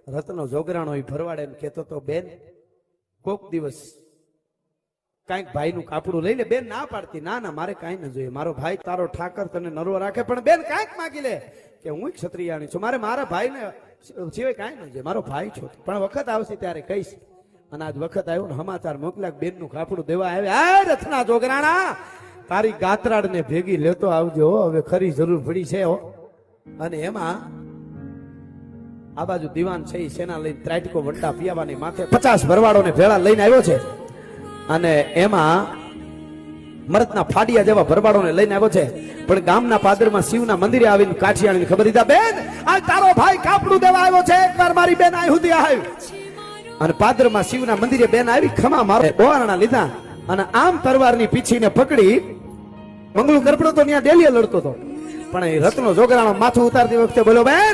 રત્નો જોગરાણો એ ભરવાડે એમ કહેતો તો બેન કોક દિવસ કાંઈક ભાઈનું કાપડું લઈ લે. બેન ના પાડતી, ના ના મારે કાંઈ ન જોઈએ, મારો ભાઈ તારો ઠાકર તને નરવો રાખે, પણ બેન કાંઈક માગી લે કે હું ક્ષત્રિયાણી છું, મારે મારા ભાઈને સિવાય કાંઈ ન જોઈએ, મારો ભાઈ છો. પણ વખત આવશે ત્યારે કહીશ. અને આજ વખત આવ્યો ને સમાચાર મોકલ્યા બેન નું કાપડું દેવા આવ્યા. રથના જોગરાણા તારી ગાત્રાડ ને ભેગી લેતો આવજો, હવે ખરી જરૂર પડી છે. અને એમાં આ બાજુ દીવાન છે સેના લઈને ત્રાટકો વંટા પિયાવાની માથે 50 ભરવાડો ને ભેળા લઈને આવ્યો છે. અને એમાં મરદના ફાડિયા જેવા ભરવાડોને લઈને આવ્યો છે. પણ ગામના પાદરમાં શિવના મંદિરે આવીને કાઠિયાણીને ખબર દીધા, બેન આ તારો ભાઈ કાપડું દેવા આવ્યો છે, એકવાર મારી બેન આઈ સુધી આવી. અને પાદરમાં શિવના મંદિરે બેન આવી ખમા મારો બોવારણા લીધા અને આમ તરવારની પીછીને પકડી મંગળું કરપડો તો ત્યાં ડેલીએ લડતો હતો. પણ એ રત્નો જોગરાણો માથું ઉતારતી વખતે બોલો, બેન